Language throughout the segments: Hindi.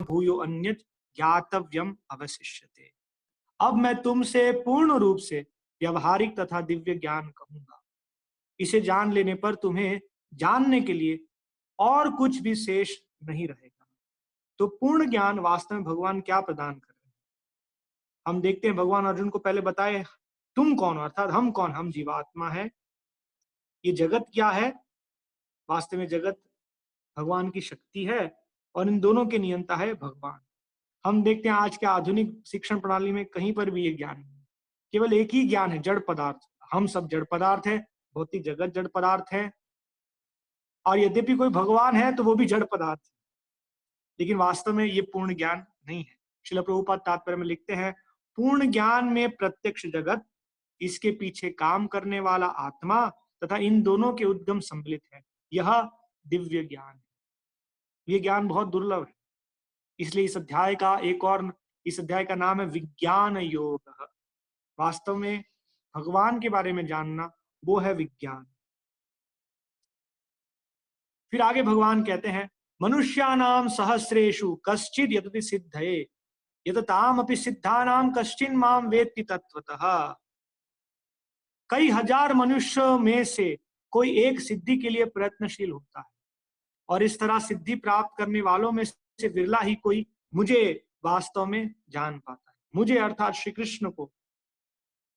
भूयो अन्यत् ज्ञातव्यम अवशिष्यते। अब मैं तुमसे पूर्ण रूप से व्यवहारिक तथा दिव्य ज्ञान कहूंगा। इसे जान लेने पर तुम्हें जानने के लिए और कुछ भी शेष नहीं रहेगा। तो पूर्ण ज्ञान वास्तव में भगवान क्या प्रदान कर रहे हैं? हम देखते हैं भगवान अर्जुन को पहले बताए तुम कौन हो, अर्थात हम कौन, हम जीवात्मा है। ये जगत क्या है? वास्तव में जगत भगवान की शक्ति है और इन दोनों के नियंता है भगवान। हम देखते हैं आज के आधुनिक शिक्षण प्रणाली में कहीं पर भी ये ज्ञान नहीं है, केवल एक ही ज्ञान है, जड़ पदार्थ। हम सब जड़ पदार्थ है, भौतिक जगत जड़ पदार्थ है, और यद्यपि कोई भगवान है तो वो भी जड़ पदार्थ है, लेकिन वास्तव में ये पूर्ण ज्ञान नहीं है। श्रील प्रभुपाद तात्पर्य में लिखते हैं, पूर्ण ज्ञान में प्रत्यक्ष जगत, इसके पीछे काम करने वाला आत्मा तथा इन दोनों के उद्गम सम्मिलित है, यह दिव्य ज्ञान है। ये ज्ञान बहुत दुर्लभ है, इसलिए इस अध्याय का नाम है विज्ञान योग। वास्तव में भगवान के बारे में जानना वो है विज्ञान। फिर आगे भगवान कहते हैं, मनुष्यानाम सहस्रेषु कश्चिद यतति सिद्धये यततामपि सिद्धानाम कश्चिन माम वेत्ति तत्वतः। कई हजार मनुष्यों में से कोई एक सिद्धि के लिए प्रयत्नशील होता है, और इस तरह सिद्धि प्राप्त करने वालों में से विरला ही कोई मुझे वास्तव में जान पाता है। मुझे अर्थात श्री कृष्ण को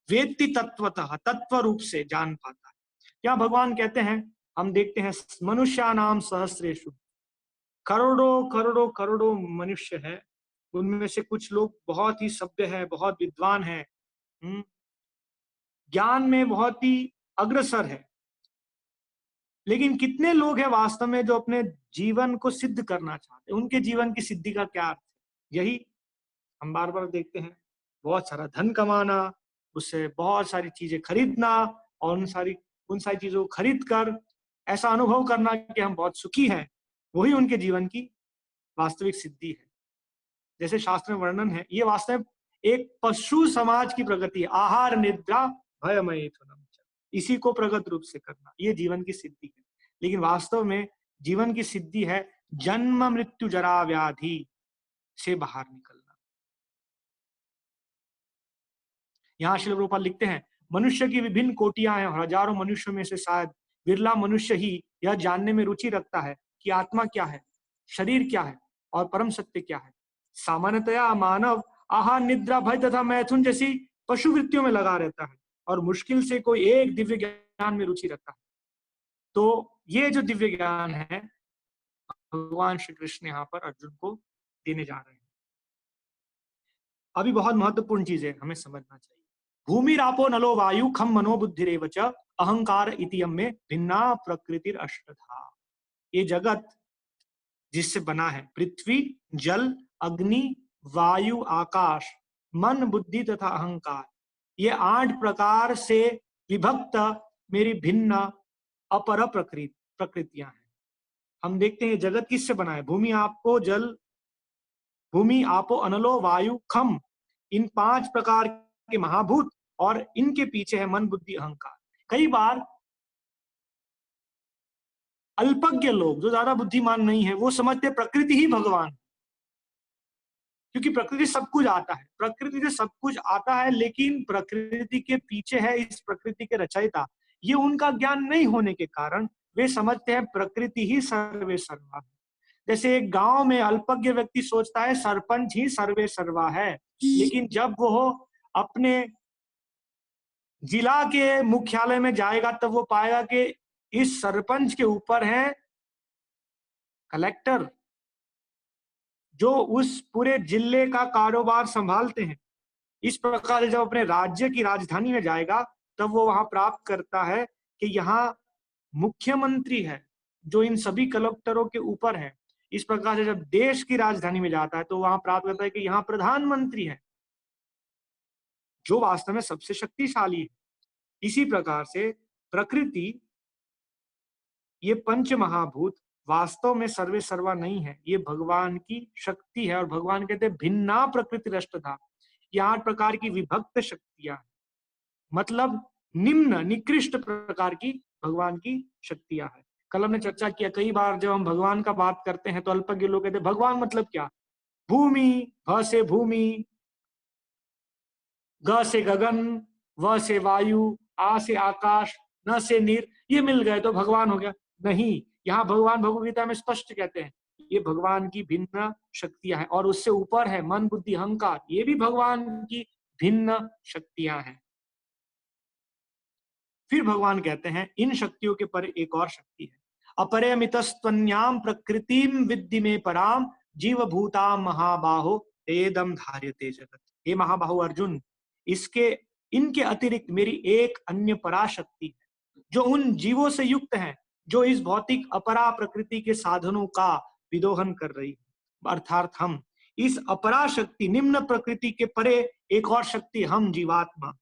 वेत्ति तत्वतः, तत्व रूप से जान पाता है। क्या भगवान कहते हैं, हम देखते हैं मनुष्यानाम सहस्रेषु, करोड़ों करोड़ों करोड़ों मनुष्य है, उनमें से कुछ लोग बहुत ही सभ्य है, बहुत विद्वान है, ज्ञान में बहुत ही अग्रसर है, लेकिन कितने लोग हैं वास्तव में जो अपने जीवन को सिद्ध करना चाहते हैं? उनके जीवन की सिद्धि का क्या अर्थ है? यही हम बार बार देखते हैं, बहुत सारा धन कमाना, उससे बहुत सारी चीजें खरीदना, और उन सारी चीजों को खरीद कर ऐसा अनुभव करना कि हम बहुत सुखी हैं, वही उनके जीवन की वास्तविक सिद्धि है। जैसे शास्त्र में वर्णन है, ये वास्तव में एक पशु समाज की प्रगति है। आहार निद्रा भय मैथुनम, इसी को प्रगत रूप से करना, ये जीवन की सिद्धि है। लेकिन वास्तव में जीवन की सिद्धि है जन्म मृत्यु जरा व्याधि से बाहर निकलना। यहाँ श्रील प्रभुपाद लिखते हैं, मनुष्य की विभिन्न कोटियां हैं, और हजारों मनुष्यों में से शायद विरला मनुष्य ही यह जानने में रुचि रखता है कि आत्मा क्या है, शरीर क्या है और परम सत्य क्या है। सामान्यतया मानव आहार निद्रा भय तथा मैथुन जैसी पशु वृत्तियों में लगा रहता है, और मुश्किल से कोई एक दिव्य ज्ञान में रुचि रखता है। तो ये जो दिव्य ज्ञान है, भगवान श्री कृष्ण यहाँ पर अर्जुन को देने जा रहे हैं। अभी बहुत महत्वपूर्ण चीजें हमें समझना चाहिए। भूमि रापो नलो वायु खम मनो बुद्धिरेव च अहंकार इति में भिन्ना प्रकृतिर अष्टधा। ये जगत जिससे बना है, पृथ्वी, जल, अग्नि, वायु, आकाश, मन, बुद्धि तथा अहंकार, ये 8 प्रकार से विभक्त मेरी भिन्न अपर प्रकृतियां हैं। हम देखते हैं जगत किससे बना है, भूमि आपो अनलो वायु खम, इन 5 प्रकार के महाभूत, और इनके पीछे है मन, बुद्धि, अहंकार। कई बार अल्पज्ञ लोग, जो ज्यादा बुद्धिमान नहीं है, वो समझते प्रकृति ही भगवान, क्योंकि प्रकृति सब कुछ आता है, प्रकृति से सब कुछ आता है, लेकिन प्रकृति के पीछे है इस प्रकृति के रचयिता। ये उनका ज्ञान नहीं होने के कारण वे समझते हैं प्रकृति ही सर्वे सर्वा है। जैसे एक गांव में अल्पज्ञ व्यक्ति सोचता है सरपंच ही सर्वे सर्वा है, लेकिन जब वो अपने जिला के मुख्यालय में जाएगा तब वो पाएगा कि इस सरपंच के ऊपर है कलेक्टर, जो उस पूरे जिले का कारोबार संभालते हैं। इस प्रकार जब अपने राज्य की राजधानी में जाएगा तब वो वहां प्राप्त करता है कि यहाँ मुख्यमंत्री है जो इन सभी कलेक्टरों के ऊपर है। इस प्रकार से जब देश की राजधानी में जाता है तो वहां प्राप्त करता है कि यहाँ प्रधानमंत्री है जो वास्तव में सबसे शक्तिशाली है। इसी प्रकार से प्रकृति, ये पंच महाभूत वास्तव में सर्वे सर्वा नहीं है, ये भगवान की शक्ति है, और भगवान कहते हैं भिन्ना प्रकृति रष्टधा। ये 8 प्रकार की विभक्त शक्तियां, मतलब निम्न निकृष्ट प्रकार की भगवान की शक्तियां हैं। कल हमने चर्चा किया, कई बार जब हम भगवान का बात करते हैं तो अल्पज्ञ लोग कहते हैं भगवान मतलब क्या, भूमि, भ से भूमि, ग से गगन, व से वायु, आ से आकाश, न से नीर, ये मिल गए तो भगवान हो गया। नहीं, यहाँ भगवान भगवद गीता में स्पष्ट कहते हैं ये भगवान की भिन्न शक्तियां हैं, और उससे ऊपर है मन बुद्धि अहंकार, ये भी भगवान की भिन्न शक्तियां हैं। फिर भगवान कहते हैं इन शक्तियों के पर एक और शक्ति है, अपरिमितस्त्वन्याम प्रकृतिम विद्धि में पराम जीव भूता महाबाहो एदम धार्यते जगत। हे महाबाहो अर्जुन, इसके इनके अतिरिक्त मेरी एक अन्य पराशक्ति है जो उन जीवों से युक्त है जो इस भौतिक अपरा प्रकृति के साधनों का विदोहन कर रही है। अर्थात हम इस अपरा शक्ति निम्न प्रकृति के परे एक और शक्ति हम जीवात्मा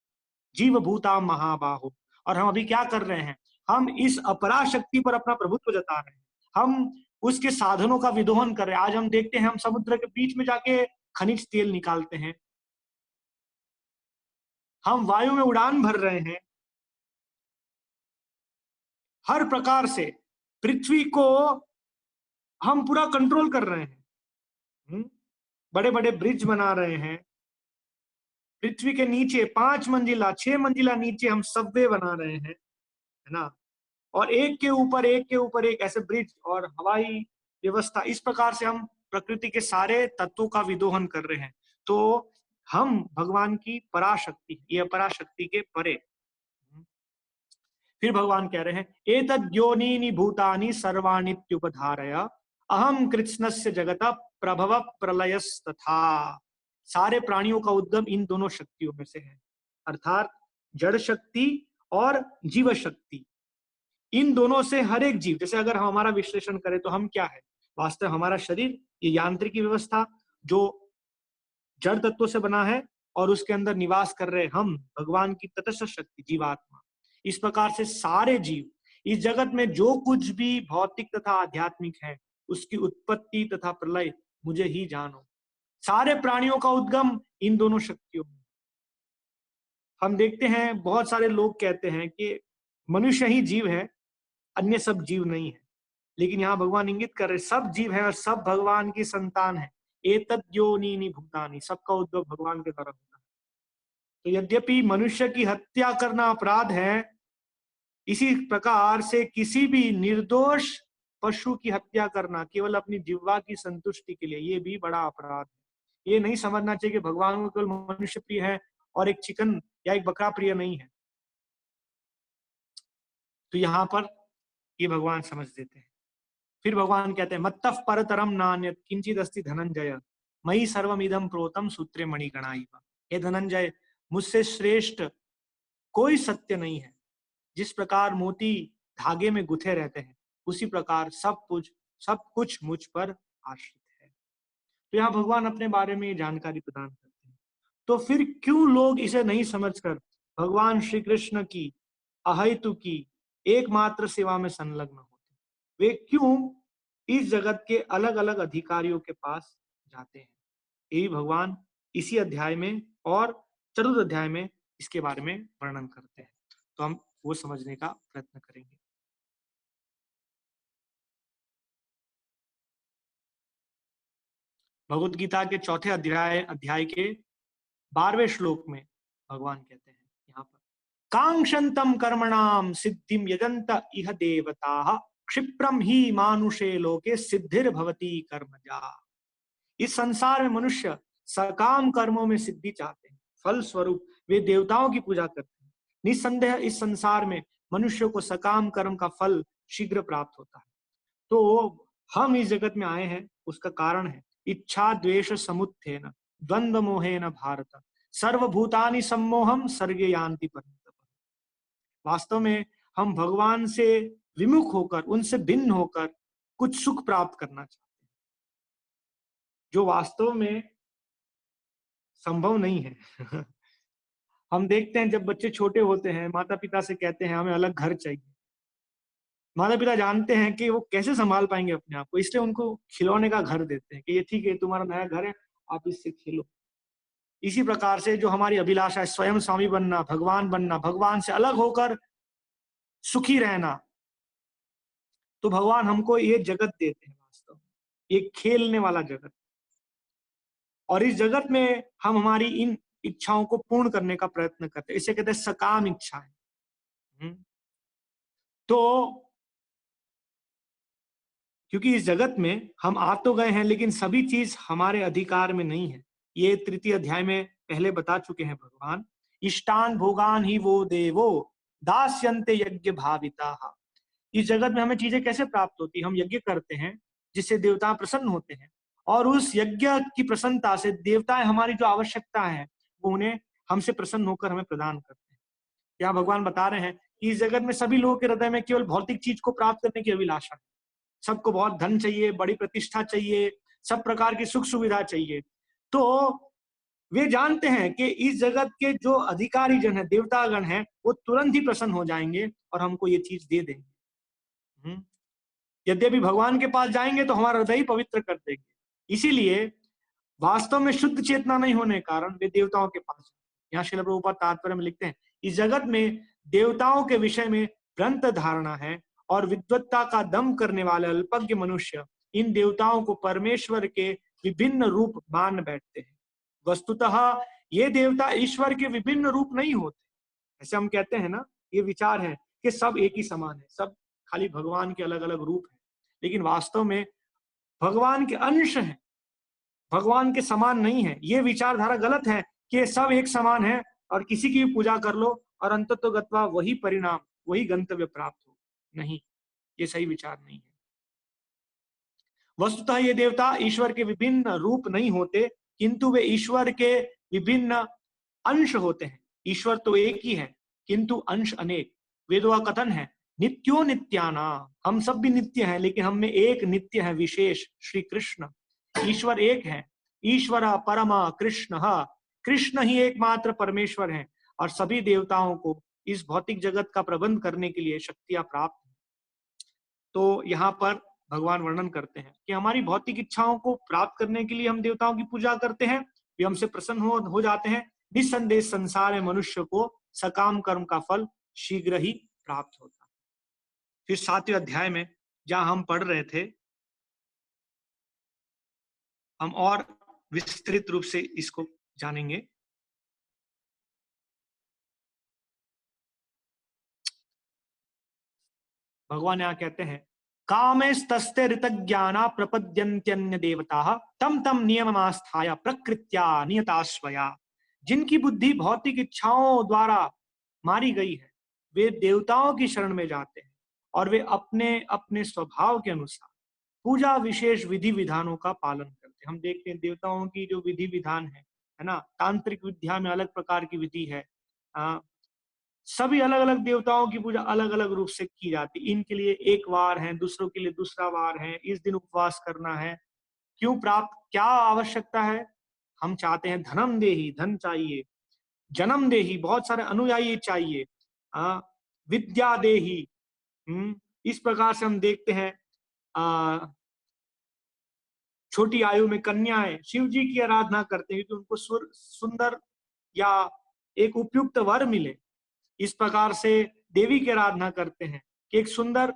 जीव भूता महाबाहो, और हम अभी क्या कर रहे हैं, हम इस अपरा शक्ति पर अपना प्रभुत्व जता रहे हैं, हम उसके साधनों का विदोहन कर रहे हैं। आज हम देखते हैं हम समुद्र के बीच में जाके खनिज तेल निकालते हैं, हम वायु में उड़ान भर रहे हैं, हर प्रकार से पृथ्वी को हम पूरा कंट्रोल कर रहे हैं, बड़े बड़े ब्रिज बना रहे हैं, पृथ्वी के नीचे 5 मंजिला 6 मंजिला नीचे हम सबवे बना रहे हैं, है ना, और एक के ऊपर एक के ऊपर एक ऐसे ब्रिज और हवाई व्यवस्था, इस प्रकार से हम प्रकृति के सारे तत्वों का विदोहन कर रहे हैं। तो हम भगवान की पराशक्ति, ये पराशक्ति के परे। फिर भगवान कह रहे हैं एतद् योनीनि भूतानि सर्वाणीत्युपधारय अहम कृत्स्नस्य जगत प्रभव प्रलयस्तथा। सारे प्राणियों का उद्गम इन दोनों शक्तियों में से है, अर्थात जड़ शक्ति और जीव शक्ति। इन दोनों से हर एक जीव, जैसे अगर हम हमारा विश्लेषण करें तो हम क्या है, वास्तव हमारा शरीर ये यांत्रिकी व्यवस्था जो जड़ तत्वों से बना है, और उसके अंदर निवास कर रहे हम भगवान की तटस्थ शक्ति जीवात्मा। इस प्रकार से सारे जीव, इस जगत में जो कुछ भी भौतिक तथा आध्यात्मिक है उसकी उत्पत्ति तथा प्रलय मुझे ही जानो। सारे प्राणियों का उद्गम इन दोनों शक्तियों में। हम देखते हैं बहुत सारे लोग कहते हैं कि मनुष्य ही जीव है, अन्य सब जीव नहीं है, लेकिन यहाँ भगवान इंगित कर रहे सब जीव है और सब भगवान की संतान है। एतद् योनीनि भूतानि, सबका उद्भव भगवान के द्वारा होता है। तो यद्यपि मनुष्य की हत्या करना अपराध है, इसी प्रकार से किसी भी निर्दोष पशु की हत्या करना केवल अपनी जिह्वा की संतुष्टि के लिए, ये भी बड़ा अपराध है। ये नहीं समझना चाहिए कि भगवान को केवल मनुष्य प्रिय है और एक चिकन या एक बकरा प्रिय नहीं है। तो यहाँ पर ये भगवान समझ देते हैं। फिर भगवान कहते हैं मत्तः परतरम नान्यत् किंचित अस्ति धनंजय मयि सर्वमिदं प्रोतम सूत्रे मणिगणाइव। हे धनंजय, मुझसे श्रेष्ठ कोई सत्य नहीं है। जिस प्रकार मोती धागे में गुथे रहते हैं उसी प्रकार सब कुछ मुझ पर आश्रित है। तो यहाँ भगवान अपने बारे में जानकारी प्रदान करते हैं। तो फिर क्यों लोग इसे नहीं समझकर भगवान श्री कृष्ण की अहेतु की एकमात्र सेवा में संलग्न होते, वे क्यों इस जगत के अलग अलग अधिकारियों के पास जाते हैं? यही भगवान इसी अध्याय में और चतुर्थ अध्याय में इसके बारे में वर्णन करते हैं। तो हम वो समझने का प्रयत्न करेंगे। भगवत गीता के चौथे अध्याय के 12वें श्लोक में भगवान कहते हैं यहाँ पर कांक्षन्तम कर्मणाम सिद्धिम यजंत इह देवता क्षिप्रम ही मानुषे लोके सिद्धिर भवती कर्मजा। इस संसार में मनुष्य सकाम कर्मों में सिद्धि चाहते हैं, फल स्वरूप वे देवताओं की पूजा करते हैं। निस्संदेह इस संसार में मनुष्य को सकाम कर्म का फल शीघ्र प्राप्त होता है। तो हम इस जगत में आए हैं, उसका कारण है इच्छा द्वेष समुत्थेन द्वंद्व मोहेन भारत सर्वभूतानि सम्मोहम सर्गे यान्ति परन्तप। वास्तव में हम भगवान से विमुख होकर, उनसे भिन्न होकर कुछ सुख प्राप्त करना चाहते हैं जो वास्तव में संभव नहीं है। हम देखते हैं जब बच्चे छोटे होते हैं माता पिता से कहते हैं हमें अलग घर चाहिए, माता पिता जानते हैं कि वो कैसे संभाल पाएंगे अपने आप को, इसलिए उनको खिलौने का घर देते हैं कि ये ठीक है, तुम्हारा नया घर है, आप इससे खेलो। इसी प्रकार से जो हमारी अभिलाषा है स्वयं स्वामी बनना, भगवान से अलग होकर सुखी रहना, तो भगवान हमको ये जगत देते हैं, वास्तव में ये खेलने वाला जगत। और इस जगत में हम हमारी इन इच्छाओं को पूर्ण करने का प्रयत्न करते हैं। इसे कहते हैं सकाम इच्छाएं। तो क्योंकि इस जगत में हम आ तो गए हैं, लेकिन सभी चीज हमारे अधिकार में नहीं है। ये तृतीय अध्याय में पहले बता चुके हैं भगवान। इष्टान भोगान ही वो देवो दास्यन्ते यज्ञ भाविता। इस जगत में हमें चीजें कैसे प्राप्त होती, हम यज्ञ करते हैं जिससे देवता प्रसन्न होते हैं, और उस यज्ञ की प्रसन्नता से देवताएं हमारी जो आवश्यकता है वो उन्हें हमसे प्रसन्न होकर हमें प्रदान करते हैं। यहाँ भगवान बता रहे हैं कि इस जगत में सभी लोगों के हृदय में केवल भौतिक चीज को प्राप्त करने की अभिलाषा है। सबको बहुत धन चाहिए, बड़ी प्रतिष्ठा चाहिए, सब प्रकार की सुख सुविधा चाहिए। तो वे जानते हैं कि इस जगत के जो अधिकारी जन है, देवतागण हैं, वो तुरंत ही प्रसन्न हो जाएंगे और हमको ये चीज दे देंगे। यद्यपि भगवान के पास जाएंगे तो हमारा हृदय पवित्र कर देंगे। इसीलिए वास्तव में शुद्ध चेतना नहीं होने के कारण वे देवताओं के पास जाते हैं। यहाँ श्रील प्रभुपाद तात्पर्य में लिखते हैं, इस जगत में देवताओं के विषय में भ्रांत धारणा है और विद्वत्ता का दम करने वाले अल्पज्ञ मनुष्य इन देवताओं को परमेश्वर के विभिन्न रूप मान बैठते हैं। वस्तुतः ये देवता ईश्वर के विभिन्न रूप नहीं होते। ऐसे हम कहते हैं ना, ये विचार है कि सब एक ही समान है, सब खाली भगवान के अलग अलग रूप है, लेकिन वास्तव में भगवान के अंश हैं, भगवान के समान नहीं है। ये विचारधारा गलत है कि सब एक समान है और किसी की भी पूजा कर लो और अंततोगत्वा वही परिणाम, वही गंतव्य प्राप्त हो। नहीं, ये सही विचार नहीं है। वस्तुतः ये देवता ईश्वर के विभिन्न रूप नहीं होते, किंतु वे ईश्वर के विभिन्न अंश होते हैं। ईश्वर तो एक ही है, किंतु अंश अनेक। वेदों का कथन है, नित्यो नित्याना, हम सब भी नित्य हैं, लेकिन हम में एक नित्य है विशेष, श्री कृष्ण। ईश्वर एक है, ईश्वर परमा कृष्ण, कृष्ण ही एकमात्र परमेश्वर है, और सभी देवताओं को इस भौतिक जगत का प्रबंध करने के लिए शक्तियां प्राप्त हैं। तो यहाँ पर भगवान वर्णन करते हैं कि हमारी भौतिक इच्छाओं को प्राप्त करने के लिए हम देवताओं की पूजा करते हैं, वे हमसे प्रसन्न हो जाते हैं। निस्संदेह संसार में मनुष्य को सकाम कर्म का फल शीघ्र ही प्राप्त होता है। फिर 7वें अध्याय में जहां हम पढ़ रहे थे, हम और विस्तृत रूप से इसको जानेंगे। भगवान यहाँ कहते हैं, कामेस्तस्ते ऋतज्ञाना प्रपद्यन्त्यन्य देवता तम तम नियममास्थाय प्रकृत्या नियताश्वया। जिनकी बुद्धि भौतिक इच्छाओं द्वारा मारी गई है, वे देवताओं की शरण में जाते हैं और वे अपने अपने स्वभाव के अनुसार पूजा विशेष विधि विधानों का पालन करते हैं। हम देखते हैं देवताओं की जो विधि विधान है ना, तांत्रिक विद्या में अलग प्रकार की विधि है। सभी अलग अलग देवताओं की पूजा अलग अलग रूप से की जाती है। इनके लिए एक वार है, दूसरों के लिए दूसरा वार है, इस दिन उपवास करना है। क्यों प्राप्त, क्या आवश्यकता है? हम चाहते हैं धनम देही, धन चाहिए, जन्म देही, बहुत सारे अनुयायी चाहिए, विद्या देही। इस प्रकार से हम देखते हैं छोटी आयु में कन्याएं शिव जी की आराधना करते हैं कि उनको सुंदर या एक उपयुक्त वर मिले। इस प्रकार से देवी की आराधना करते हैं कि एक सुंदर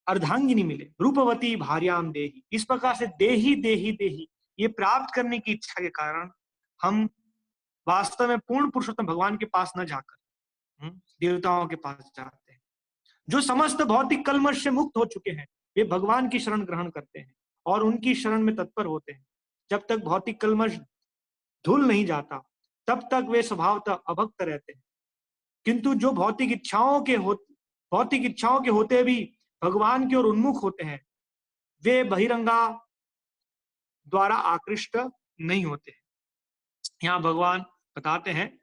अर्धांगिनी मिले, रूपवती भार्याम देही। इस प्रकार से देही देही देही ये प्राप्त करने की इच्छा के कारण हम वास्तव में पूर्ण पुरुषोत्तम भगवान के पास न जाकर देवताओं के पास जाते हैं। जो समस्त भौतिक कलमश से मुक्त हो चुके हैं, वे भगवान की शरण ग्रहण करते हैं और उनकी शरण में तत्पर होते हैं। जब तक भौतिक कलमश धुल नहीं जाता, तब तक वे स्वभावतः अभक्त रहते हैं। किंतु जो भौतिक इच्छाओं के होते भी भगवान की ओर उन्मुख होते हैं, वे बहिरंगा द्वारा आकृष्ट नहीं होते। यहाँ भगवान बताते हैं,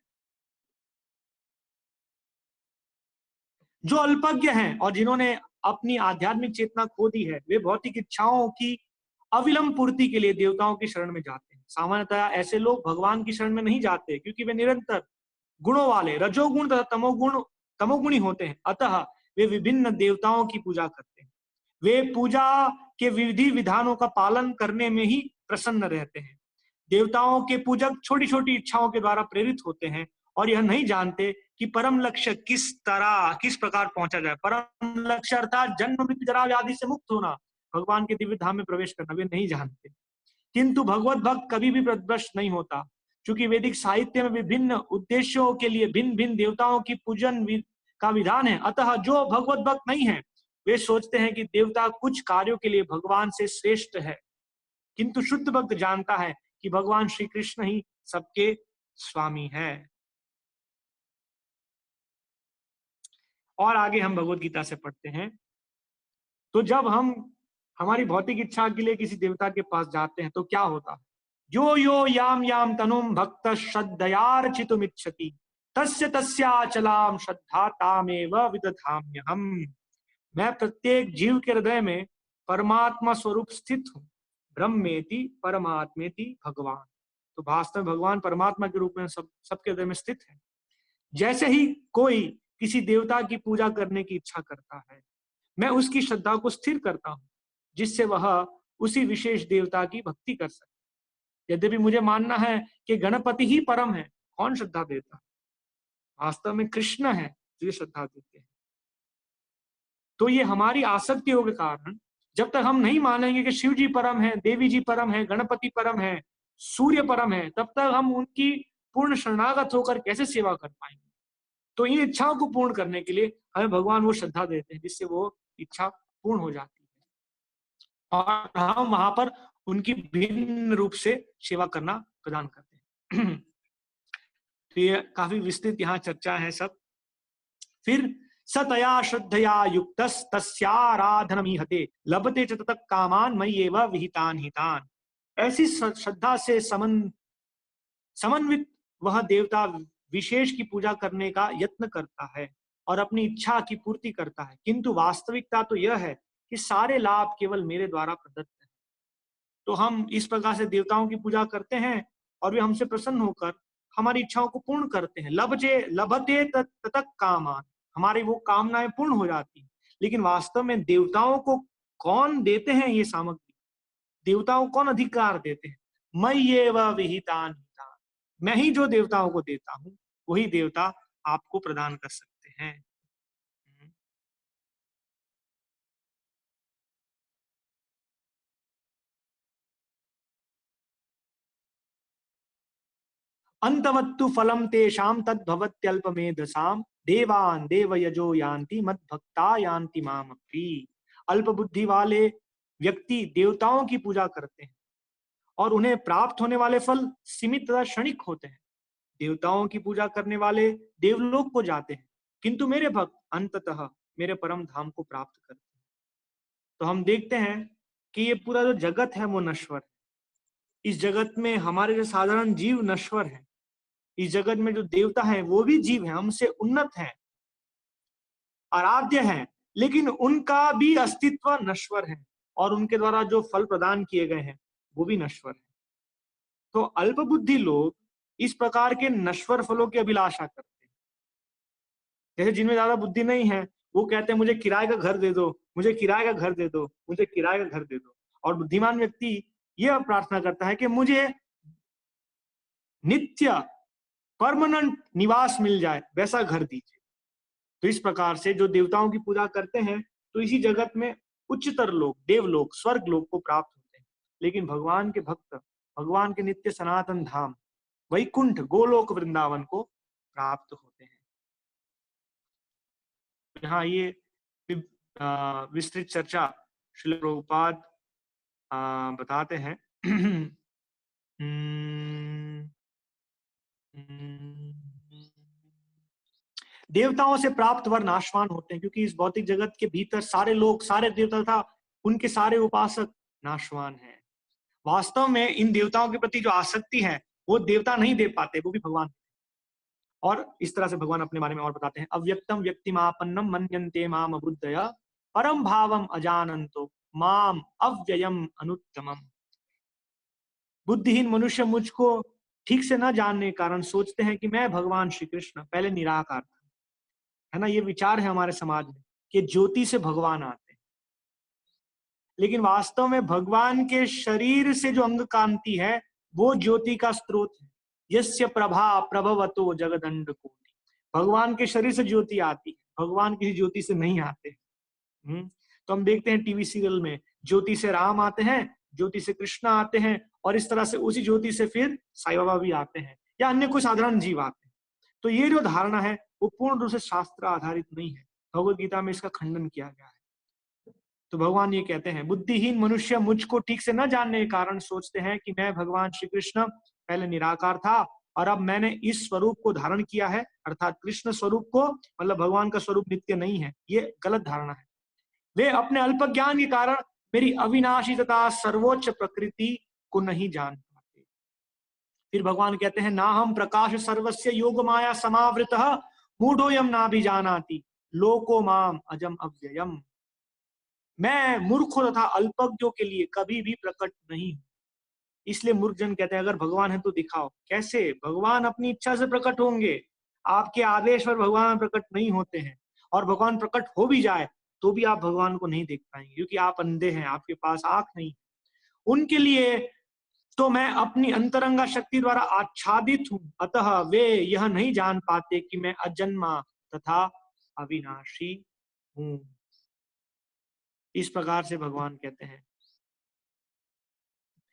जो अल्पज्ञ हैं और जिन्होंने अपनी आध्यात्मिक चेतना खो दी है, वे भौतिक इच्छाओं की अविलंब पूर्ति के लिए देवताओं की शरण में जाते हैं। सामान्यतः ऐसे लोग भगवान की शरण में नहीं जाते, क्योंकि वे निरंतर गुणों वाले, रजोगुण तथा तमोगुणी होते हैं। अतः वे विभिन्न देवताओं की पूजा करते हैं। वे पूजा के विधि विधानों का पालन करने में ही प्रसन्न रहते हैं। देवताओं के पूजक छोटी छोटी इच्छाओं के द्वारा प्रेरित होते हैं और यह नहीं जानते कि परम लक्ष्य किस प्रकार पहुंचा जाए। परम लक्ष्य अर्थात जन्म मृत्यु जरा व्याधि से मुक्त होना, भगवान के दिव्य धाम में प्रवेश करना, वे नहीं जानते। किंतु भगवत भक्त कभी भी पथभ्रष्ट नहीं होता, क्योंकि वैदिक साहित्य में विभिन्न उद्देश्यों के लिए भिन्न भिन्न देवताओं की पूजन का विधान है। अतः जो भगवत भक्त नहीं है वे सोचते हैं कि देवता कुछ कार्यों के लिए भगवान से श्रेष्ठ है, किंतु शुद्ध भक्त जानता है कि भगवान श्री कृष्ण ही सबके स्वामी है। और आगे हम भगवत गीता से पढ़ते हैं। तो जब हम हमारी भौतिक इच्छा के लिए किसी देवता के पास जाते हैं तो क्या होता है? यो यो याम याम तनुम भक्त श्रद्धयार्चितुम इच्छति तस्य तस्याचलाम श्रद्धा तामेव विदधाम्यहम्। मैं प्रत्येक जीव के हृदय में परमात्मा स्वरूप स्थित हूँ। ब्रह्मेति परमात्मेति भगवान। तो वास्तव में भगवान परमात्मा के रूप में सबके हृदय में स्थित है। जैसे ही कोई किसी देवता की पूजा करने की इच्छा करता है, मैं उसकी श्रद्धा को स्थिर करता हूँ, जिससे वह उसी विशेष देवता की भक्ति कर सके। यद्यपि मुझे मानना है कि गणपति ही परम है, कौन श्रद्धा देता है? वास्तव में कृष्ण है जो ये श्रद्धा देते हैं। तो ये हमारी आसक्तियों के कारण, जब तक हम नहीं मानेंगे कि शिव जी परम है, देवी जी परम है, गणपति परम है, सूर्य परम है, तब तक हम उनकी पूर्ण शरणागत होकर कैसे सेवा कर पाएंगे? तो इन इच्छाओं को पूर्ण करने के लिए हमें भगवान वो श्रद्धा देते हैं जिससे वो इच्छा पूर्ण हो जाती है और हम वहां पर उनकी भिन्न रूप से सेवा करना प्रदान करते हैं। तो ये काफी विस्तृत यहाँ चर्चा है सब। फिर सतया श्रद्धया युक्तस् तस्याराधनमीहते लभते च ततः कामान मय्येव विहितान हितान। ऐसी श्रद्धा से समन्वित वह देवता विशेष की पूजा करने का यत्न करता है और अपनी इच्छा की पूर्ति करता है, किंतु वास्तविकता तो यह है कि सारे लाभ केवल मेरे द्वारा प्रदत्त है। तो हम इस प्रकार से देवताओं की पूजा करते हैं और वे हमसे प्रसन्न होकर हमारी इच्छाओं को पूर्ण करते हैं। लभते ततः कामान, हमारी वो कामनाएं पूर्ण हो जाती हैं। लेकिन वास्तव में देवताओं को कौन देते हैं ये सामग्री? देवताओं को कौन अधिकार देते हैं? मय्येव विहितान हितान। मैं ही जो देवताओं को देता हूं वही देवता आपको प्रदान कर सकते हैं। अंतवत्तु फलम तेषाम तद्भवत्यल्पमेधसाम देवान देवयजो यान्ति मद्भक्ता यान्ति मामपि। अल्प बुद्धि वाले व्यक्ति देवताओं की पूजा करते हैं और उन्हें प्राप्त होने वाले फल सीमित तथा क्षणिक होते हैं। देवताओं की पूजा करने वाले देवलोक को जाते हैं, किंतु मेरे भक्त अंततः मेरे परम धाम को प्राप्त करते हैं। तो हम देखते हैं कि ये पूरा जो जगत है वो नश्वर है। इस जगत में हमारे जो साधारण जीव नश्वर है, इस जगत में जो देवता है वो भी जीव है, हमसे उन्नत है, आराध्य है, लेकिन उनका भी अस्तित्व नश्वर है और उनके द्वारा जो फल प्रदान किए गए हैं वो भी नश्वर है। तो अल्पबुद्धि लोग इस प्रकार के नश्वर फलों की अभिलाषा करते हैं। जैसे जिनमें ज्यादा बुद्धि नहीं है वो कहते हैं मुझे किराए का घर दे दो, मुझे किराए का घर दे दो, मुझे किराए का घर दे दो। और बुद्धिमान व्यक्ति यह प्रार्थना करता है कि मुझे नित्य परमानेंट निवास मिल जाए, वैसा घर दीजिए। तो इस प्रकार से जो देवताओं की पूजा करते हैं तो इसी जगत में उच्चतर लोग, देवलोक, स्वर्ग लोक को प्राप्त होते हैं। लेकिन भगवान के भक्त भगवान के नित्य सनातन धाम वैकुंठ गोलोक वृंदावन को प्राप्त होते हैं। यहाँ ये विस्तृत चर्चा श्रील प्रभुपाद बताते हैं। देवताओं से प्राप्त वर नाशवान होते हैं, क्योंकि इस भौतिक जगत के भीतर सारे लोग, सारे देवता था उनके सारे उपासक नाशवान हैं। वास्तव में इन देवताओं के प्रति जो आसक्ति है वो देवता नहीं दे पाते, वो भी भगवान। और इस तरह से भगवान अपने बारे में और बताते हैं, अव्यक्तम व्यक्तिमापन्नम मन्यन्ते माम अबुद्धया परम भावम अजानन्तो माम अव्ययम अनुत्तमम। बुद्धिहीन मनुष्य मुझको ठीक से न जानने के कारण सोचते हैं कि मैं भगवान श्री कृष्ण पहले निराकार था, है ना। ये विचार है हमारे समाज में कि ज्योति से भगवान आते हैं, लेकिन वास्तव में भगवान के शरीर से जो अंग कांति है वो ज्योति का स्रोत है। यस्य प्रभा प्रभवतो जगदंड कोटि। भगवान के शरीर से ज्योति आती है, भगवान किसी ज्योति से नहीं आते। तो हम देखते हैं टीवी सीरियल में ज्योति से राम आते हैं, ज्योति से कृष्ण आते हैं और इस तरह से उसी ज्योति से फिर साईं बाबा भी आते हैं या अन्य कोई साधारण जीव आते हैं। तो ये जो धारणा है वो पूर्ण रूप से शास्त्र आधारित नहीं है, भगवत गीता में इसका खंडन किया गया है। तो भगवान ये कहते हैं, बुद्धिहीन मनुष्य मुझको ठीक से न जानने के कारण सोचते हैं कि मैं भगवान श्री कृष्ण पहले निराकार था और अब मैंने इस स्वरूप को धारण किया है, अर्थात कृष्ण स्वरूप को, मतलब भगवान का स्वरूप नित्य नहीं है। ये गलत धारणा है। वे अपने अल्प ज्ञान के कारण मेरी अविनाशी तथा सर्वोच्च प्रकृति को नहीं जान पाते। फिर भगवान कहते हैं, ना हम प्रकाश सर्वस्य योग माया समावृतः मूढ़ोयम ना भी जानाति लोको माम अजम अव्ययम। मैं मूर्खों तथा अल्पज्ञों के लिए कभी भी प्रकट नहीं हूं। इसलिए मूर्खजन कहते हैं, अगर भगवान है तो दिखाओ। कैसे? भगवान अपनी इच्छा से प्रकट होंगे, आपके आदेश पर भगवान प्रकट नहीं होते हैं। और भगवान प्रकट हो भी जाए तो भी आप भगवान को नहीं देख पाएंगे, क्योंकि आप अंधे हैं, आपके पास आंख नहीं। उनके लिए तो मैं अपनी अंतरंगा शक्ति द्वारा आच्छादित हूं, अतः वे यह नहीं जान पाते कि मैं अजन्मा तथा अविनाशी हूं। इस प्रकार से भगवान कहते हैं,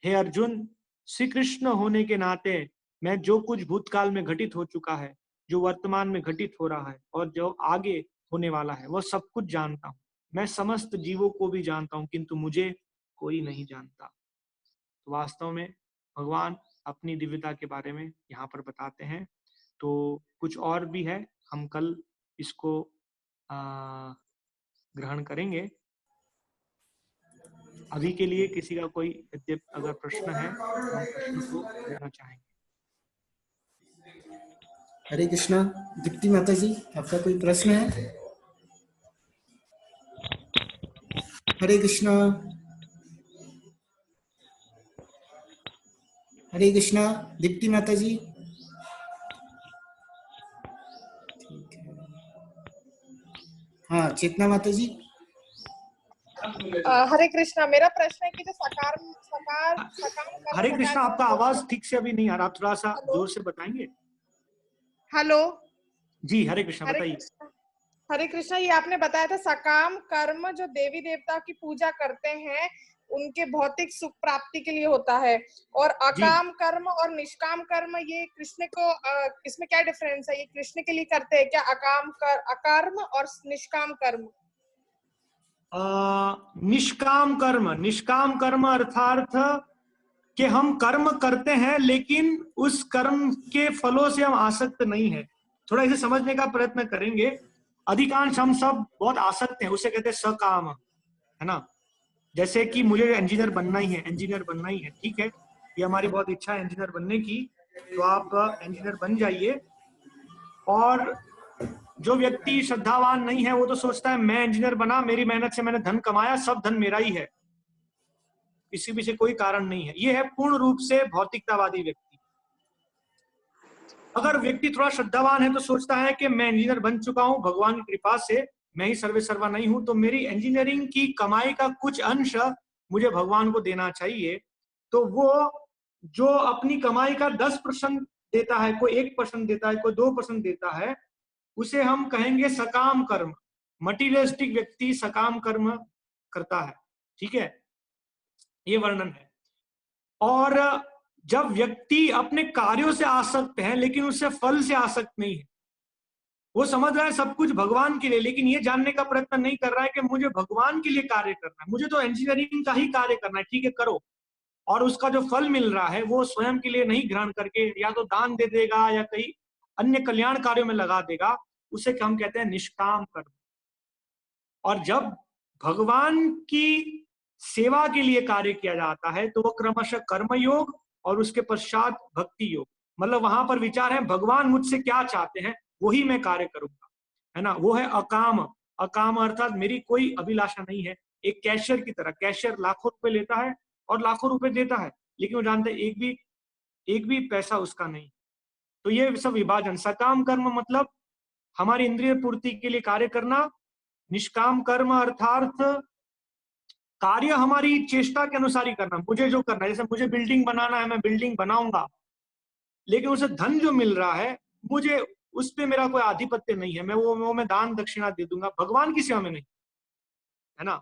हे अर्जुन, श्री कृष्ण होने के नाते मैं जो कुछ भूतकाल में घटित हो चुका है, जो वर्तमान में घटित हो रहा है और जो आगे होने वाला है, वह सब कुछ जानता हूं। मैं समस्त जीवों को भी जानता हूं, किंतु मुझे कोई नहीं जानता। तो वास्तव में भगवान अपनी दिव्यता के बारे में यहाँ पर बताते हैं। तो कुछ और भी है, हम कल इसको ग्रहण करेंगे। अभी के लिए किसी का कोई अगर प्रश्न है तो हम प्रश्न को लेना चाहेंगे। हरे कृष्णा। दीप्ति माता जी, आपका कोई प्रश्न है? हरे कृष्णा। हरे कृष्णा। दीप्ति माता जी। ठीक है। हाँ, चेतना माता जी। हरे कृष्णा। मेरा प्रश्न है कि जो हरे कृष्णा, आपका आवाज ठीक से अभी नहीं आ रहा, थोड़ा सा जोर से बताएंगे। हेलो जी, हरे कृष्णा, बताइए। हरे कृष्णा, ये आपने बताया था सकाम कर्म जो देवी देवता की पूजा करते हैं उनके भौतिक सुख प्राप्ति के लिए होता है, और अकाम कर्म और निष्काम कर्म ये कृष्ण को इसमें क्या डिफरेंस है? ये कृष्ण के लिए करते हैं क्या अकर्म और निष्काम कर्म? निष्काम कर्म अर्थात कि हम कर्म करते हैं लेकिन उस कर्म के फलों से हम आसक्त नहीं है। थोड़ा इसे समझने का प्रयत्न करेंगे। अधिकांश हम सब बहुत आसक्त हैं, उसे कहते हैं सकाम, है ना। जैसे कि मुझे इंजीनियर बनना ही है, इंजीनियर बनना ही है, ठीक है, ये हमारी बहुत इच्छा है इंजीनियर बनने की, तो आप इंजीनियर बन जाइए। और जो व्यक्ति श्रद्धावान नहीं है वो तो सोचता है मैं इंजीनियर बना, मेरी मेहनत से मैंने धन कमाया, सब धन मेरा ही है, किसी पीछे कोई कारण नहीं है। ये है पूर्ण रूप से भौतिकतावादी व्यक्ति। अगर व्यक्ति थोड़ा श्रद्धावान है तो सोचता है कि मैं इंजीनियर बन चुका हूं, भगवान की कृपा से मैं ही सर्वे सर्वा नहीं हूं, तो मेरी इंजीनियरिंग की कमाई का कुछ अंश मुझे भगवान को देना चाहिए। तो वो जो अपनी कमाई का 10% देता है, कोई 1% देता है, कोई 2% देता है, उसे हम कहेंगे सकाम कर्म। मटीरियलिस्टिक व्यक्ति सकाम कर्म करता है, ठीक है, ये वर्णन है। और जब व्यक्ति अपने कार्यों से आसक्त है लेकिन उससे फल से आसक्त नहीं है, वो समझ रहा है सब कुछ भगवान के लिए, लेकिन ये जानने का प्रयत्न नहीं कर रहा है कि मुझे भगवान के लिए कार्य करना है, मुझे तो इंजीनियरिंग का ही कार्य करना है, ठीक है करो, और उसका जो फल मिल रहा है वो स्वयं के लिए नहीं ग्रहण करके या तो दान दे देगा या कहीं अन्य कल्याण कार्यों में लगा देगा, उसे हम कहते हैं निष्काम कर्म। और जब भगवान की सेवा के लिए कार्य किया जाता है तो वो क्रमशः कर्म योग और उसके पश्चात भक्ति योग, मतलब वहां पर विचार है भगवान मुझसे क्या चाहते हैं वही मैं कार्य करूंगा, है ना। वो है अकाम। अकाम अर्थात मेरी कोई अभिलाषा नहीं है। एक कैशियर की तरह, कैशियर लाखों रुपए लेता है और लाखों रुपए देता है, लेकिन वो जानते हैं एक भी पैसा उसका नहीं। तो ये सब विभाजन। सकाम कर्म मतलब हमारी इंद्रिय पूर्ति के लिए कार्य करना। निष्काम कर्म अर्थात कार्य हमारी चेष्टा के अनुसार ही करना, मुझे जो करना है, जैसे मुझे बिल्डिंग बनाना है मैं बिल्डिंग बनाऊंगा, लेकिन उसे धन जो मिल रहा है मुझे उस पे मेरा कोई आधिपत्य नहीं है, मैं दान दक्षिणा दे दूंगा, भगवान की सेवा में नहीं, है ना।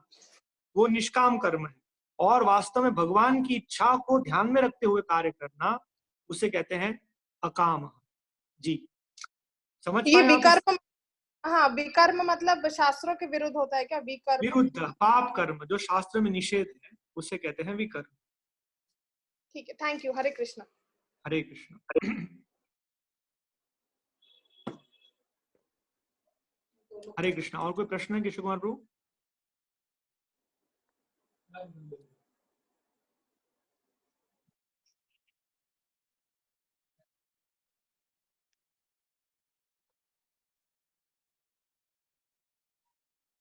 वो निष्काम कर्म है। और वास्तव में भगवान की इच्छा को ध्यान में रखते हुए कार्य करना, उसे कहते हैं अकाम। जी, समझ ये पाए आप? विकर्म, हाँ विकर्म मतलब शास्त्रों के विरुद्ध होता है क्या विकर्म? विरुद्ध पाप कर्म जो शास्त्र में निषेध है उसे कहते हैं विकर्म। ठीक है, थैंक यू। हरे कृष्ण। हरे कृष्ण। हरे कृष्ण। और कोई प्रश्न है किशोर कुमार प्रभु?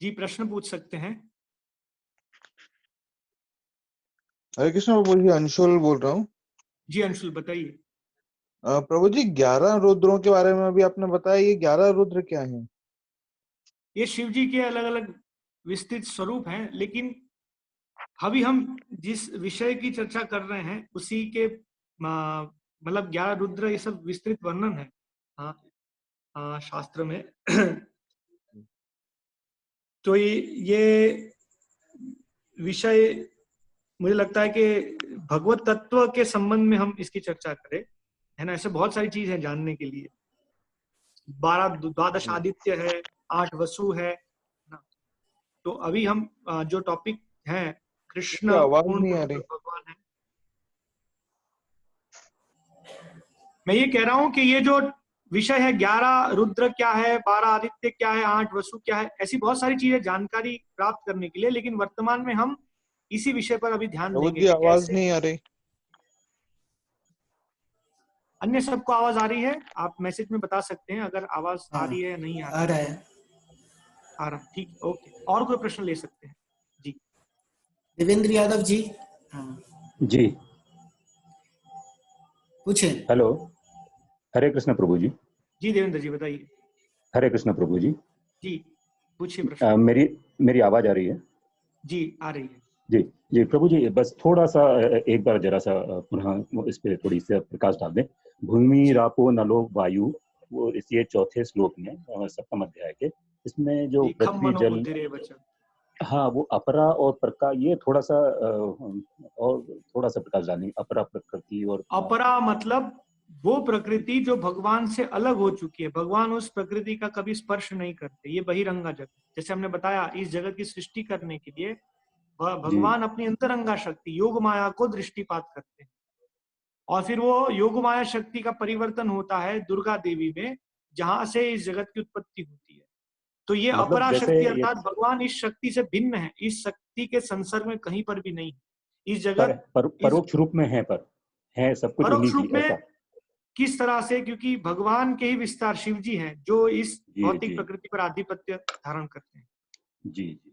जी, प्रश्न पूछ सकते हैं। हरे कृष्ण प्रभु जी, अंशुल बोल रहा हूँ। जी अंशुल, बताइए। प्रभु जी, 11 रुद्रों के बारे में अभी आपने बताया, ये 11 रुद्र क्या हैं? ये शिव जी के अलग अलग विस्तृत स्वरूप हैं, लेकिन अभी हम जिस विषय की चर्चा कर रहे हैं उसी के मतलब 11 रुद्र ये सब विस्तृत वर्णन है शास्त्र में। तो ये विषय मुझे लगता है कि भगवत तत्व के संबंध में हम इसकी चर्चा करें, है ना। ऐसे बहुत सारी चीज है जानने के लिए। 12 द्वादश आदित्य है, 8 वसु है ना। तो अभी हम जो टॉपिक है कृष्ण आवाज पूर्ण नहीं आ रही। भगवान है। मैं ये कह रहा हूं कि ये जो विषय है 11 रुद्र क्या है, 12 आदित्य क्या है, 8 वसु क्या है, ऐसी बहुत सारी चीजें जानकारी प्राप्त करने के लिए, लेकिन वर्तमान में हम इसी विषय पर अभी ध्यान प्रभु देंगे जी, कि आवाज कैसे। नहीं आ रही। अन्य सबको आवाज आ रही है? आप मैसेज में बता सकते हैं अगर आवाज आ रही है या नहीं आ रहा है। आ रहा है। ठीक, ओके। और कोई प्रश्न ले सकते हैं? जी, देवेंद्र यादव जी। हाँ जी, पूछे। हेलो। हरे कृष्ण प्रभु जी। जी देवेंद्र जी बताइए। हरे कृष्ण प्रभु जी। जी पूछिए प्रश्न। मेरी आवाज आ रही है? जी आ रही है। जी जी प्रभु जी, बस थोड़ा सा एक बार जरा सा पुनः इस पे थोड़ी सी प्रकाश डाल दें। भूमि रापो नलो वायु, वो इसी चौथे श्लोक में 7वें अध्याय के, इसमें जो खम पृथ्वी मनो जल, बुद्धि वचन। हाँ वो अपरा और प्रका, ये थोड़ा सा और थोड़ा सा प्रकाश डालें। अपरा प्रकृति और अपरा मतलब वो प्रकृति जो भगवान से अलग हो चुकी है। भगवान उस प्रकृति का कभी स्पर्श नहीं करते। ये बहिरंगा जगत, जैसे हमने बताया, इस जगत की सृष्टि करने के लिए भगवान अपनी अंतरंगा शक्ति योग माया को दृष्टिपात करते हैं, और फिर वो योग माया शक्ति का परिवर्तन होता है दुर्गा देवी में, जहां से इस जगत की उत्पत्ति होती है। तो ये मतलब अपरा जैसे शक्ति, ये अर्थात भगवान इस शक्ति से भिन्न है, इस शक्ति के संसर्ग में कहीं पर भी नहीं। इस जगत इस परोक्ष रूप में है सब कुछ उन्हीं परोक्ष की, रूप में ऐसा? किस तरह से? क्योंकि भगवान के ही विस्तार शिव जी हैं जो इस जी भौतिक जी प्रकृति पर आधिपत्य धारण करते हैं, जी जी।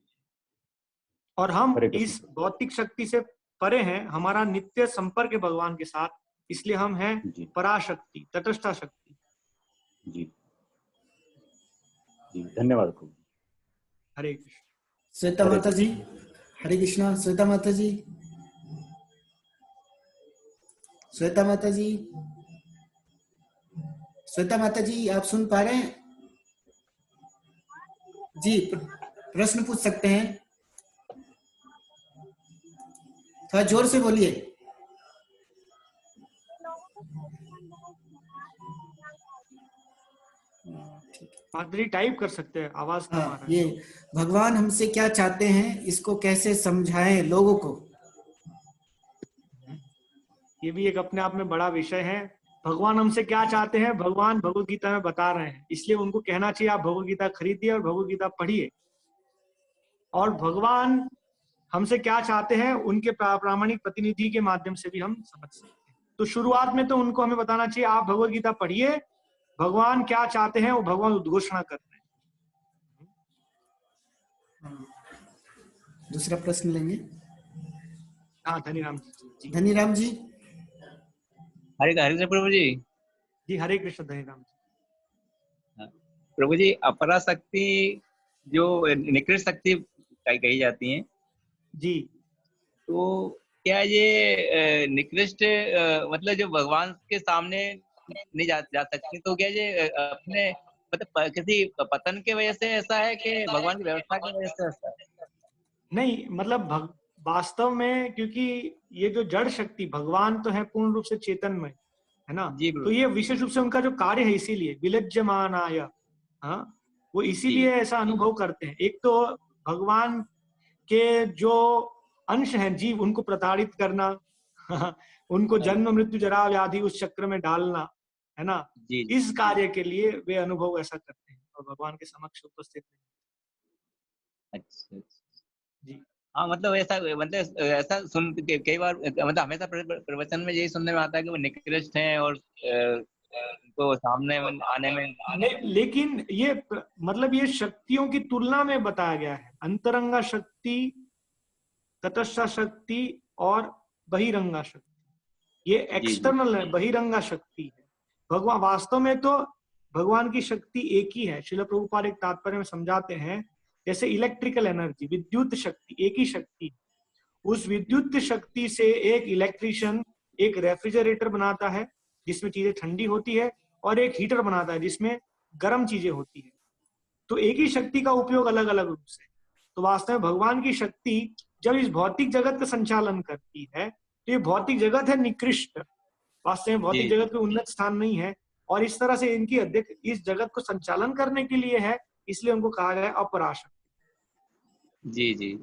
और हम हरे कृष्ण। इस भौतिक शक्ति से परे हैं। हमारा नित्य संपर्क है भगवान के साथ, इसलिए हम हैं जी पराशक्ति, तटस्था शक्ति। जी जी, धन्यवाद प्रभु। हरे कृष्ण। श्वेता हरे माता जी। हरे कृष्णा। श्वेता माता जी। श्वेता माता जी। श्वेता माता जी, आप सुन पा रहे हैं? जी, प्रश्न पूछ सकते हैं। थोड़ा जोर से बोलिए। माधुरी टाइप कर सकते हैं, आवाज कम आ हाँ, रहा है। ये भगवान हमसे क्या चाहते हैं, इसको कैसे समझाएं लोगों को? ये भी एक अपने आप में बड़ा विषय है। भगवान हमसे क्या चाहते हैं, भगवान भगवत गीता में बता रहे हैं, इसलिए उनको कहना चाहिए आप भगवत गीता खरीदिए और भगवत गीता पढ़िए। और भगवान हमसे क्या चाहते हैं उनके प्रामाणिक प्रतिनिधि के माध्यम से भी हम समझ सकते हैं। तो शुरुआत में तो उनको हमें बताना चाहिए आप भगवत गीता पढ़िए, भगवान क्या चाहते हैं वो भगवान उद्घोषणा कर रहे हैं। दूसरा प्रश्न लेंगे। हाँ धनीराम जी। धनीराम जी। हरे कृष्ण प्रभु जी। जी हरे कृष्ण धनीराम जी। प्रभु जी, अपरा शक्ति जो निकृष्ट शक्ति कही जाती है, जी तो क्या ये निकृष्ट मतलब जो भगवान के सामने नहीं जा सकती, तो क्या ये अपने मतलब किसी पतन के वजह से ऐसा है कि भगवान की व्यवस्था की वजह से ऐसा है? नहीं, मतलब वास्तव में क्योंकि ये जो जड़ शक्ति, भगवान तो है पूर्ण रूप से चेतनमय, है ना, जी तो प्रभु ये विशेष रूप से उनका जो कार्य है इसीलिए विलज्जमानाय, हाँ, वो जी इसीलिए ऐसा अनुभव करते हैं। एक तो भगवान के जो अंश हैं जीव, उनको प्रताड़ित करना, उनको जन्म मृत्यु जरा व्याधि उस चक्र में डालना, है ना, जी इस कार्य के लिए वे अनुभव ऐसा करते हैं और भगवान के समक्ष उपस्थित अच्छा अच्छा। जी। हाँ मतलब ऐसा, मतलब ऐसा सुन के कई बार मतलब हमेशा प्रवचन में यही सुनने में आता है कि वो निकृष्ट हैं और तो सामने आने में लेकिन ये मतलब ये शक्तियों की तुलना में बताया गया है, अंतरंगा शक्ति, तटस्थ शक्ति और बहिरंगा शक्ति। ये जी जी एक्सटर्नल है, बहिरंगा शक्ति है। भगवान वास्तव में तो भगवान की शक्ति एक ही है। श्रील प्रभुपाद एक तात्पर्य में समझाते हैं, जैसे इलेक्ट्रिकल एनर्जी, विद्युत शक्ति एक ही शक्ति है। उस विद्युत शक्ति से एक इलेक्ट्रिशियन एक रेफ्रिजरेटर बनाता है जिसमें चीजें ठंडी होती है, और एक हीटर बनाता है जिसमें गर्म चीजें होती है। तो एक ही शक्ति का उपयोग अलग अलग रूप से। तो वास्तव में भगवान की शक्ति जब इस भौतिक जगत का संचालन करती है तो ये भौतिक जगत है निकृष्ट, वास्तव में भौतिक जी जगत में उन्नत स्थान नहीं है, और इस तरह से इनकी अध्यक्ष इस जगत को संचालन करने के लिए है, इसलिए उनको कहा गया है अपराशक्ति। जी जी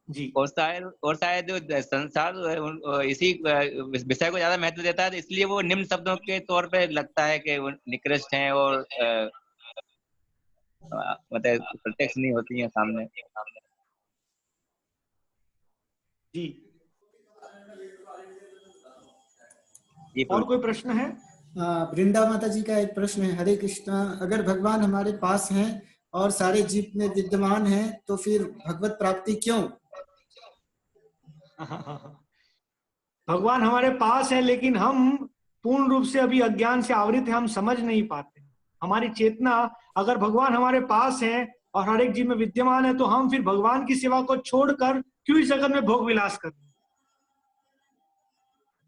जी। और शायद जो संसार जो है इसी विषय को ज्यादा महत्व देता है, तो इसलिए वो निम्न शब्दों के तौर पे लगता है कि वो निकृष्ट हैं और मतलब प्रत्यक्ष नहीं होती हैं सामने। जी। जी और प्रभु। कोई प्रश्न है? वृंदा माता जी का एक प्रश्न है। हरे कृष्णा, अगर भगवान हमारे पास हैं और सारे जीव में विद्यमान हैं तो फिर भगवत प्राप्ति क्यों? भगवान हमारे पास है लेकिन हम पूर्ण रूप से अभी अज्ञान से आवृत है, हम समझ नहीं पाते। हमारी चेतना, अगर भगवान हमारे पास है और हर एक जीव में विद्यमान है, तो हम फिर भगवान की सेवा को छोड़कर क्यों इस जगत में भोग विलास कर रहे हैं?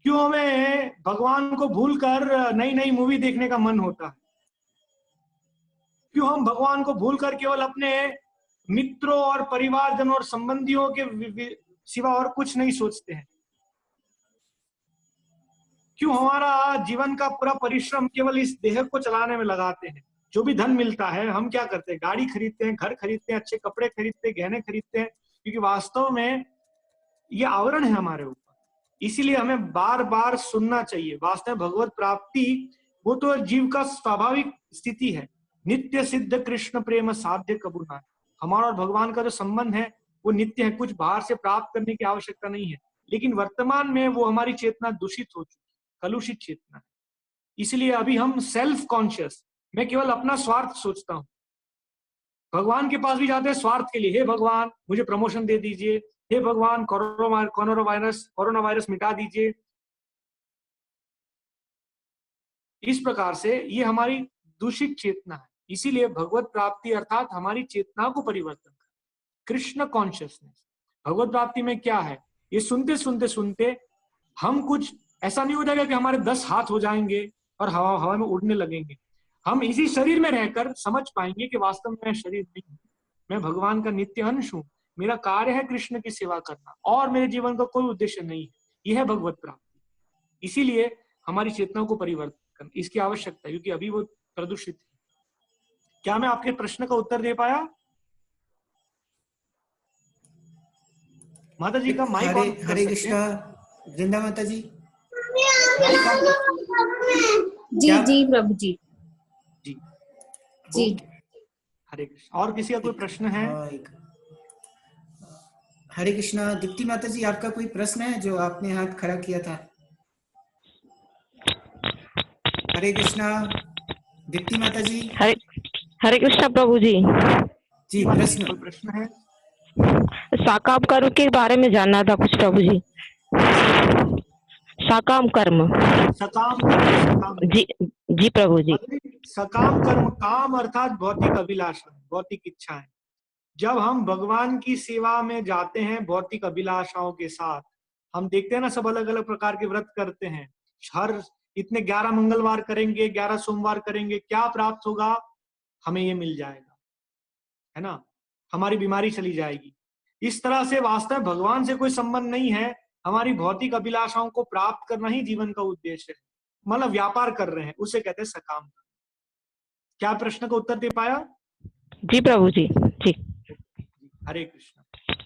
क्यों हमें भगवान को भूलकर नई नई मूवी देखने का मन होता है? क्यों हम भगवान को भूलकर केवल अपने मित्रों और परिवारजन और संबंधियों के सिवा और कुछ नहीं सोचते हैं? क्यों हमारा जीवन का पूरा परिश्रम केवल इस देह को चलाने में लगाते हैं? जो भी धन मिलता है हम क्या करते हैं? गाड़ी खरीदते हैं, घर खरीदते हैं, अच्छे कपड़े खरीदते हैं, गहने खरीदते हैं, क्योंकि वास्तव में ये आवरण है हमारे ऊपर। इसीलिए हमें बार बार सुनना चाहिए। वास्तव में भगवत प्राप्ति वो तो जीव का स्वाभाविक स्थिति है। नित्य सिद्ध कृष्ण प्रेम साध्य कबू ना। हमारा और भगवान का जो संबंध है वो नित्य है, कुछ बाहर से प्राप्त करने की आवश्यकता नहीं है। लेकिन वर्तमान में वो हमारी चेतना दूषित हो चुकी, कलुषित चेतना है। इसलिए अभी हम सेल्फ कॉन्शियस, मैं केवल अपना स्वार्थ सोचता हूँ। भगवान के पास भी जाते हैं स्वार्थ के लिए, हे भगवान मुझे प्रमोशन दे दीजिए, हे भगवान कोरोना वायरस मिटा दीजिए। इस प्रकार से ये हमारी दूषित चेतना है। इसीलिए भगवत प्राप्ति अर्थात हमारी चेतना को परिवर्तन कर, कृष्ण कॉन्शियसनेस। भगवत प्राप्ति में क्या है? ये सुनते सुनते सुनते हम कुछ ऐसा नहीं हो जाएगा कि हमारे 10 हाथ हो जाएंगे और हवा हवा में उड़ने लगेंगे। हम इसी शरीर में रहकर समझ पाएंगे कि वास्तव में मैं शरीर नहीं हूं, मैं भगवान का नित्य अंश हूं। मेरा कार्य है कृष्ण की सेवा करना और मेरे जीवन का कोई उद्देश्य नहीं है। यह है भगवत प्राप्ति। इसीलिए हमारी चेतना को परिवर्तन इसकी आवश्यकता है, क्योंकि अभी वो प्रदूषित है। क्या मैं आपके प्रश्न का उत्तर दे पाया? माता जी का माइक ऑन कर हरे सकते कृष्णा हैं? वृंदा माता जी। माइक ऑन कर। जी जी प्रभु जी। जी जी हरे कृष्ण। और किसी का कोई प्रश्न है? हरे कृष्णा दीप्ति माता जी, आपका कोई प्रश्न है जो आपने हाथ खड़ा किया था? हरे कृष्णा दीप्ति माता जी। हरे कृष्णा प्रभु जी। जी प्रश्न। कोई प्रश्न है? साकाम कर्म के बारे में जानना था कुछ प्रभु जी। सकाम कर्म। सकाम कर्म। जी जी प्रभु जी। सकाम कर्म, काम अर्थात भौतिक अभिलाषा, भौतिक इच्छाएं। जब हम भगवान की सेवा में जाते हैं भौतिक अभिलाषाओं के साथ, हम देखते हैं ना सब अलग अलग प्रकार के व्रत करते हैं। हर इतने 11 मंगलवार करेंगे, 11 सोमवार करेंगे, क्या प्राप्त होगा? हमें ये मिल जाएगा, है ना, हमारी बीमारी चली जाएगी। इस तरह से वास्तव में भगवान से कोई संबंध नहीं है, हमारी भौतिक अभिलाषाओं को प्राप्त करना ही जीवन का उद्देश्य है, मतलब व्यापार कर रहे हैं, उसे कहते हैं सकाम कर्म। क्या प्रश्न का उत्तर दे पाया? जी प्रभु जी। जी हरे कृष्ण।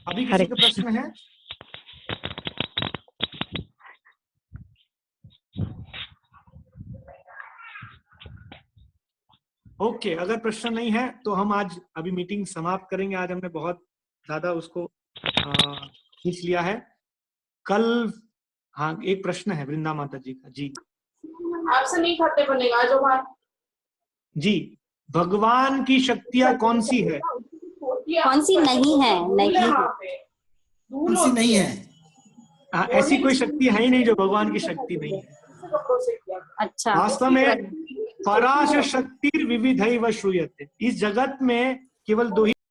अभी हरे किसी का प्रश्न है? ओके, अगर प्रश्न नहीं है तो हम आज अभी मीटिंग समाप्त करेंगे। आज हमने बहुत ज्यादा उसको खींच लिया है। कल हाँ एक प्रश्न है वृंदा माता जी का। जी आपसे नहीं खाते बनेगा जो बात। जी, भगवान की शक्तियां कौन सी है? कौन सी नहीं है? नहीं है। कौन सी नहीं है? हाँ, ऐसी कोई शक्ति है ही नहीं जो भगवान की शक्ति नहीं है। अच्छा, वास्तव में पराश शक्ति विविधैव श्रूयते, इस जगत में केवल दो ही